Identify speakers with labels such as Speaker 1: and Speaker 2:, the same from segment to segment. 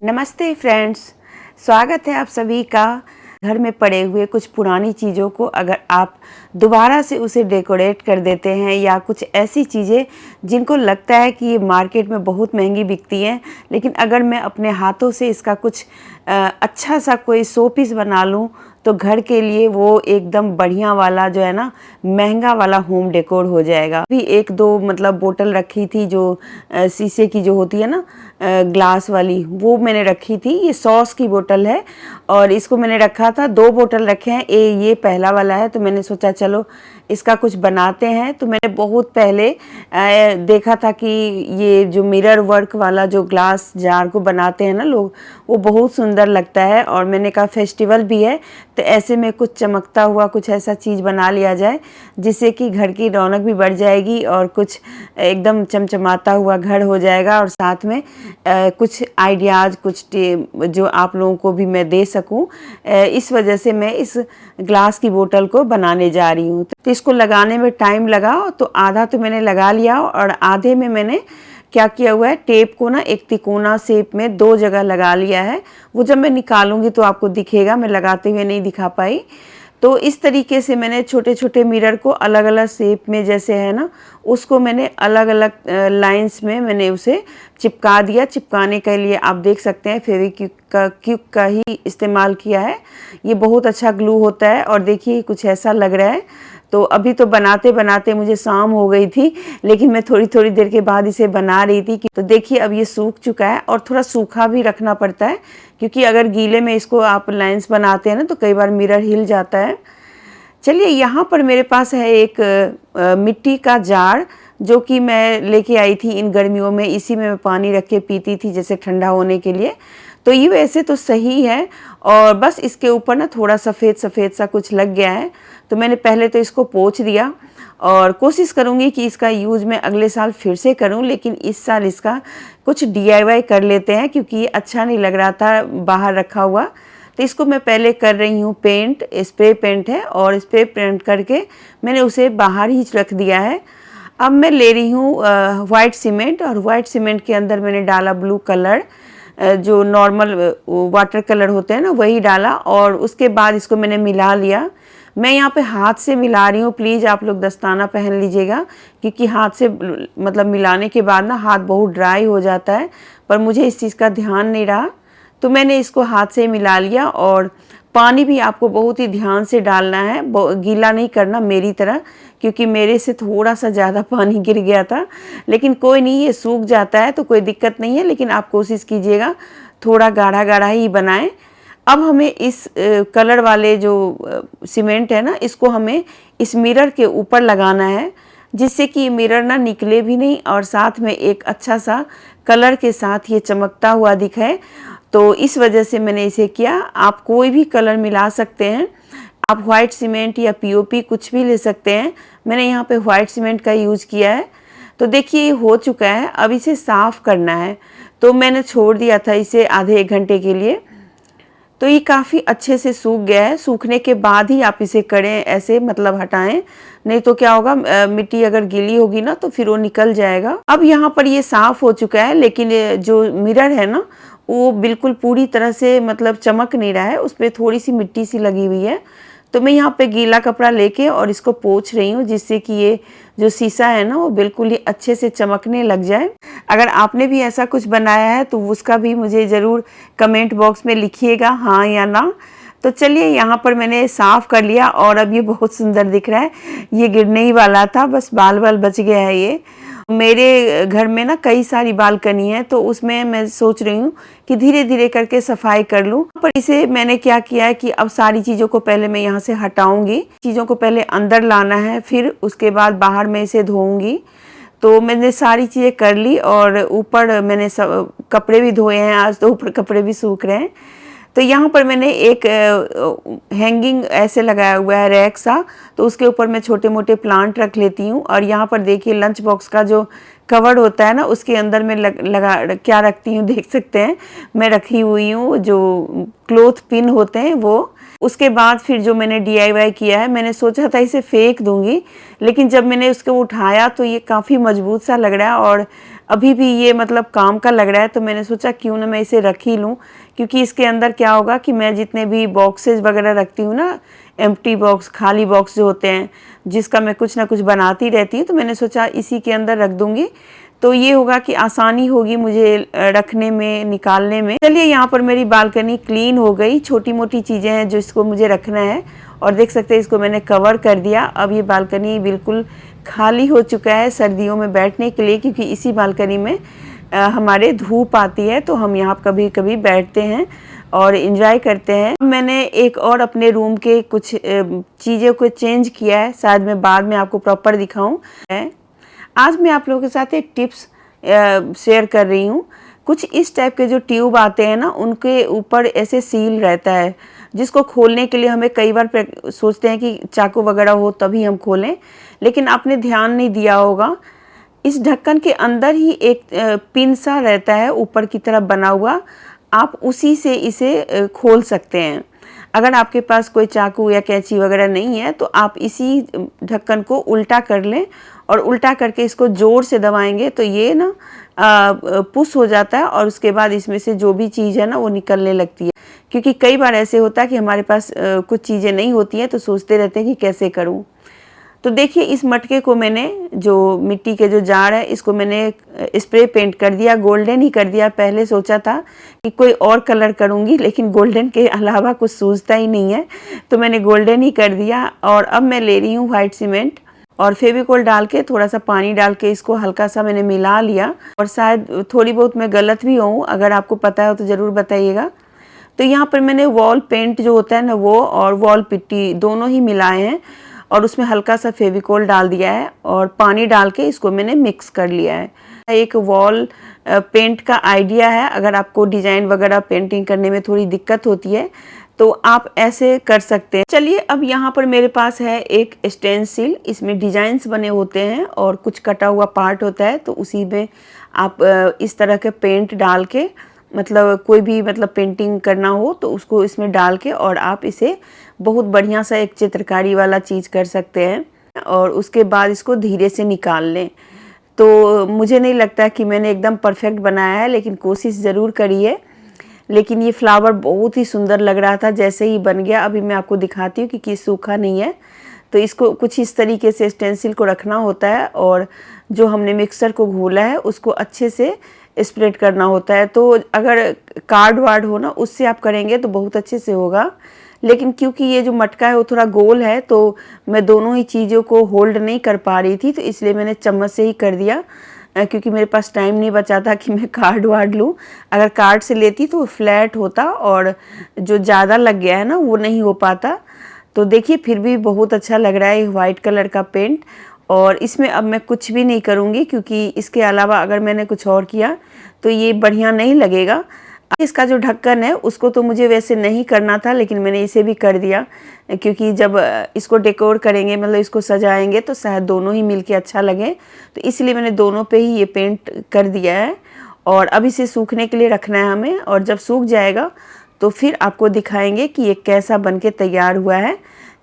Speaker 1: नमस्ते फ्रेंड्स, स्वागत है आप सभी का। घर में पड़े हुए कुछ पुरानी चीज़ों को अगर आप दोबारा से उसे डेकोरेट कर देते हैं या कुछ ऐसी चीज़ें जिनको लगता है कि ये मार्केट में बहुत महंगी बिकती हैं, लेकिन अगर मैं अपने हाथों से इसका कुछ अच्छा सा कोई शो पीस बना लूँ तो घर के लिए वो एकदम बढ़िया वाला जो है ना, महंगा वाला होम डेकोर हो जाएगा। अभी एक दो मतलब बोतल रखी थी जो शीशे की जो होती है ना, ग्लास वाली, वो मैंने रखी थी। ये सॉस की बोतल है और इसको मैंने रखा था। दो बोतल रखे हैं, ये पहला वाला है, तो मैंने सोचा चलो इसका कुछ बनाते हैं। तो मैंने बहुत पहले देखा था कि ये जो मिरर वर्क वाला जो ग्लास जार को बनाते हैं ना लोग, वो बहुत सुंदर लगता है। और मैंने कहा फेस्टिवल भी है तो ऐसे में कुछ चमकता हुआ कुछ ऐसा चीज़ बना लिया जाए जिससे कि घर की रौनक भी बढ़ जाएगी और कुछ एकदम चमचमाता हुआ घर हो जाएगा। और साथ में कुछ आइडियाज़, कुछ जो आप लोगों को भी मैं दे सकूं, इस वजह से मैं इस ग्लास की बोतल को बनाने जा रही हूँ। तो इसको लगाने में टाइम लगा, तो आधा तो मैंने लगा लिया और आधे में मैंने क्या किया हुआ है, टेप को ना एक तिकोना शेप में दो जगह लगा लिया है। वो जब मैं निकालूंगी तो आपको दिखेगा, मैं लगाते हुए नहीं दिखा पाई। तो इस तरीके से मैंने छोटे छोटे मिरर को अलग अलग शेप में जैसे है ना, उसको मैंने अलग अलग लाइंस में मैंने उसे चिपका दिया। चिपकाने के लिए आप देख सकते हैं फेविक्विक का ही इस्तेमाल किया है। ये बहुत अच्छा ग्लू होता है। और देखिए कुछ ऐसा लग रहा है। तो अभी तो बनाते बनाते मुझे शाम हो गई थी, लेकिन मैं थोड़ी थोड़ी देर के बाद इसे बना रही थी। तो देखिए अब ये सूख चुका है और थोड़ा सूखा भी रखना पड़ता है, क्योंकि अगर गीले में इसको आप लाइंस बनाते हैं ना तो कई बार मिरर हिल जाता है। चलिए, यहाँ पर मेरे पास है एक मिट्टी का जार जो कि मैं लेके आई थी इन गर्मियों में। इसी में मैं पानी रख के पीती थी जैसे ठंडा होने के लिए। तो ये वैसे तो सही है, और बस इसके ऊपर ना थोड़ा सफ़ेद सफ़ेद सा कुछ लग गया है। तो मैंने पहले तो इसको पोंछ दिया और कोशिश करूँगी कि इसका यूज़ मैं अगले साल फिर से करूँ, लेकिन इस साल इसका कुछ DIY कर लेते हैं क्योंकि ये अच्छा नहीं लग रहा था बाहर रखा हुआ। तो इसको मैं पहले कर रही हूँ पेंट। स्प्रे पेंट है और स्प्रे पेंट करके मैंने उसे बाहर ही रख दिया है। अब मैं ले रही हूँ वाइट सीमेंट, और वाइट सीमेंट के अंदर मैंने डाला ब्लू कलर, जो नॉर्मल वाटर कलर होते हैं ना, वही डाला। और उसके बाद इसको मैंने मिला लिया। मैं यहाँ पे हाथ से मिला रही हूँ, प्लीज़ आप लोग दस्ताना पहन लीजिएगा, क्योंकि हाथ से मतलब मिलाने के बाद ना हाथ बहुत ड्राई हो जाता है। पर मुझे इस चीज़ का ध्यान नहीं रहा, तो मैंने इसको हाथ से मिला लिया। और पानी भी आपको बहुत ही ध्यान से डालना है, गीला नहीं करना मेरी तरह, क्योंकि मेरे से थोड़ा सा ज़्यादा पानी गिर गया था। लेकिन कोई नहीं, ये सूख जाता है तो कोई दिक्कत नहीं है, लेकिन आप कोशिश कीजिएगा थोड़ा गाढ़ा गाढ़ा ही बनाएं। अब हमें इस कलर वाले जो सीमेंट है ना, इसको हमें इस मिरर के ऊपर लगाना है, जिससे कि मिरर ना निकले भी नहीं और साथ में एक अच्छा सा कलर के साथ ये चमकता हुआ दिखे। तो इस वजह से मैंने इसे किया। आप कोई भी कलर मिला सकते हैं, आप वाइट सीमेंट या POP कुछ भी ले सकते हैं। मैंने यहाँ पे वाइट सीमेंट का यूज़ किया है। तो देखिए ये हो चुका है। अब इसे साफ़ करना है, तो मैंने छोड़ दिया था इसे आधे एक घंटे के लिए। तो ये काफ़ी अच्छे से सूख गया है। सूखने के बाद ही आप इसे करें, ऐसे मतलब हटाएं, नहीं तो क्या होगा, मिट्टी अगर गीली होगी ना तो फिर वो निकल जाएगा। अब यहाँ पर ये साफ़ हो चुका है, लेकिन जो मिरर है ना, वो बिल्कुल पूरी तरह से मतलब चमक नहीं रहा है, उस पर थोड़ी सी मिट्टी सी लगी हुई है। तो मैं यहाँ पे गीला कपड़ा लेके और इसको पोंछ रही हूँ, जिससे कि ये जो शीशा है ना, वो बिल्कुल ही अच्छे से चमकने लग जाए। अगर आपने भी ऐसा कुछ बनाया है तो उसका भी मुझे ज़रूर कमेंट बॉक्स में लिखिएगा, हाँ या ना। तो चलिए, यहाँ पर मैंने साफ़ कर लिया और अब ये बहुत सुंदर दिख रहा है। ये गिरने ही वाला था, बस बाल बाल बच गया है। ये मेरे घर में ना कई सारी बालकनी है, तो उसमें मैं सोच रही हूँ कि धीरे धीरे करके सफाई कर लूँ। पर इसे मैंने क्या किया है कि अब सारी चीज़ों को पहले मैं यहाँ से हटाऊंगी। चीज़ों को पहले अंदर लाना है, फिर उसके बाद बाहर मैं इसे धोऊंगी। तो मैंने सारी चीज़ें कर ली और ऊपर मैंने सब कपड़े भी धोए हैं आज, तो ऊपर कपड़े भी सूख रहे हैं। तो यहाँ पर मैंने एक हैंगिंग ऐसे लगाया हुआ है, रैक सा, तो उसके ऊपर मैं छोटे मोटे प्लांट रख लेती हूँ। और यहाँ पर देखिए लंच बॉक्स का जो कवर होता है ना, उसके अंदर मैं लगा क्या रखती हूँ, देख सकते हैं, मैं रखी हुई हूँ जो क्लोथ पिन होते हैं वो। उसके बाद फिर जो मैंने DIY किया है, मैंने सोचा था इसे फेंक दूंगी, लेकिन जब मैंने उसको उठाया तो ये काफ़ी मजबूत सा लग रहा है और अभी भी ये मतलब काम का लग रहा है, तो मैंने सोचा क्यों ना मैं इसे रख ही लूँ, क्योंकि इसके अंदर क्या होगा कि मैं जितने भी बॉक्सेस वगैरह रखती हूँ ना, एम्प्टी बॉक्स, खाली बॉक्स जो होते हैं, जिसका मैं कुछ ना कुछ बनाती रहती हूँ, तो मैंने सोचा इसी के अंदर रख दूँगी, तो ये होगा कि आसानी होगी मुझे रखने में, निकालने में। चलिए, यहाँ पर मेरी बालकनी क्लीन हो गई। छोटी मोटी चीज़ें हैं जो इसको मुझे रखना है, और देख सकते हैं इसको मैंने कवर कर दिया। अब ये बालकनी बिल्कुल खाली हो चुका है सर्दियों में बैठने के लिए, क्योंकि इसी बालकनी में हमारे धूप आती है, तो हम यहाँ कभी कभी बैठते हैं और इंजॉय करते हैं। मैंने एक और अपने रूम के कुछ चीज़ों को चेंज किया है, शायद मैं बाद में आपको प्रॉपर दिखाऊं। आज मैं आप लोगों के साथ एक टिप्स शेयर कर रही हूँ। कुछ इस टाइप के जो ट्यूब आते हैं ना, उनके ऊपर ऐसे सील रहता है, जिसको खोलने के लिए हमें कई बार सोचते हैं कि चाकू वगैरह हो तभी हम खोलें, लेकिन आपने ध्यान नहीं दिया होगा, इस ढक्कन के अंदर ही एक पिन सा रहता है ऊपर की तरफ बना हुआ, आप उसी से इसे खोल सकते हैं। अगर आपके पास कोई चाकू या कैंची वगैरह नहीं है, तो आप इसी ढक्कन को उल्टा कर लें, और उल्टा करके इसको ज़ोर से दबाएंगे तो ये ना पुश हो जाता है, और उसके बाद इसमें से जो भी चीज़ है ना वो निकलने लगती है। क्योंकि कई बार ऐसे होता है कि हमारे पास कुछ चीज़ें नहीं होती हैं, तो सोचते रहते हैं कि कैसे करूं। तो देखिए, इस मटके को मैंने, जो मिट्टी के जो जार है, इसको मैंने स्प्रे पेंट कर दिया, गोल्डन ही कर दिया। पहले सोचा था कि कोई और कलर करूंगी, लेकिन गोल्डन के अलावा कुछ सूझता ही नहीं है, तो मैंने गोल्डन ही कर दिया। और अब मैं ले रही हूँ वाइट सीमेंट, और फेविकोल डाल के, थोड़ा सा पानी डाल के इसको हल्का सा मैंने मिला लिया। और शायद थोड़ी बहुत मैं गलत भी हूँ, अगर आपको पता है तो ज़रूर बताइएगा। तो यहाँ पर मैंने वॉल पेंट जो होता है ना, वो और वॉल पिट्टी दोनों ही मिलाए हैं, और उसमें हल्का सा फेविकोल डाल दिया है, और पानी डाल के इसको मैंने मिक्स कर लिया है। एक वॉल पेंट का आइडिया है, अगर आपको डिज़ाइन वगैरह पेंटिंग करने में थोड़ी दिक्कत होती है तो आप ऐसे कर सकते हैं। चलिए, अब यहाँ पर मेरे पास है एक स्टेंसिल, इसमें डिजाइन्स बने होते हैं और कुछ कटा हुआ पार्ट होता है, तो उसी में आप इस तरह के पेंट डाल के, मतलब कोई भी मतलब पेंटिंग करना हो तो उसको इसमें डाल के, और आप इसे बहुत बढ़िया सा एक चित्रकारी वाला चीज़ कर सकते हैं, और उसके बाद इसको धीरे से निकाल लें। तो मुझे नहीं लगता कि मैंने एकदम परफेक्ट बनाया है, लेकिन कोशिश ज़रूर करी है। लेकिन ये फ्लावर बहुत ही सुंदर लग रहा था जैसे ही बन गया। अभी मैं आपको दिखाती हूँ कि सूखा नहीं है, तो इसको कुछ इस तरीके से स्टेंसिल को रखना होता है, और जो हमने मिक्सर को घोला है उसको अच्छे से स्प्रेड करना होता है। तो अगर कार्ड वार्ड हो ना, उससे आप करेंगे तो बहुत अच्छे से होगा, लेकिन क्योंकि ये जो मटका है वो थोड़ा गोल है, तो मैं दोनों ही चीज़ों को होल्ड नहीं कर पा रही थी, तो इसलिए मैंने चम्मच से ही कर दिया, क्योंकि मेरे पास टाइम नहीं बचा था कि मैं कार्ड वार्ड लूँ। अगर कार्ड से लेती तो फ्लैट होता, और जो ज़्यादा लग गया है ना वो नहीं हो पाता। तो देखिए, फिर भी बहुत अच्छा लग रहा है वाइट कलर का पेंट। और इसमें अब मैं कुछ भी नहीं करूँगी, क्योंकि इसके अलावा अगर मैंने कुछ और किया तो ये बढ़िया नहीं लगेगा। इसका जो ढक्कन है उसको तो मुझे वैसे नहीं करना था, लेकिन मैंने इसे भी कर दिया, क्योंकि जब इसको डेकोर करेंगे, मतलब इसको सजाएंगे, तो शायद दोनों ही मिलके अच्छा लगे, तो इसलिए मैंने दोनों पे ही ये पेंट कर दिया है। और अब इसे सूखने के लिए रखना है हमें, और जब सूख जाएगा तो फिर आपको दिखाएंगे कि ये कैसा बनके तैयार हुआ है।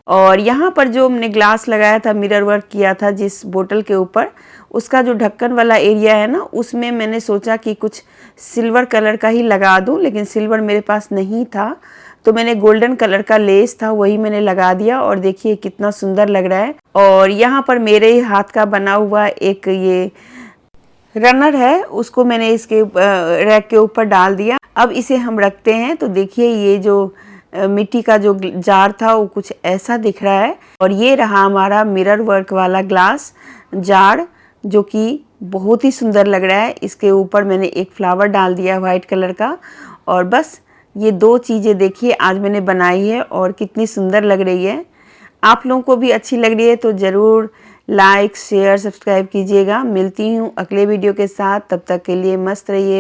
Speaker 1: और यहाँ पर जो हमने ग्लास लगाया था, मिरर वर्क किया था जिस बोतल के ऊपर, उसका जो ढक्कन वाला एरिया है ना, उसमें मैंने सोचा कि कुछ सिल्वर कलर का ही लगा दूं, लेकिन सिल्वर मेरे पास नहीं था, तो मैंने गोल्डन कलर का लेस था वही मैंने लगा दिया, और देखिए कितना सुंदर लग रहा है। और यहाँ पर मेरे हाथ का बना हुआ एक ये रनर है, उसको मैंने इसके रैक के ऊपर डाल दिया। अब इसे हम रखते हैं, तो देखिए ये जो मिट्टी का जो जार था वो कुछ ऐसा दिख रहा है, और ये रहा हमारा मिरर वर्क वाला ग्लास जार, जो कि बहुत ही सुंदर लग रहा है। इसके ऊपर मैंने एक फ्लावर डाल दिया वाइट कलर का, और बस ये दो चीज़ें देखिए आज मैंने बनाई है, और कितनी सुंदर लग रही है। आप लोगों को भी अच्छी लग रही है तो ज़रूर लाइक शेयर सब्सक्राइब कीजिएगा। मिलती हूँ अगले वीडियो के साथ, तब तक के लिए मस्त रहिए।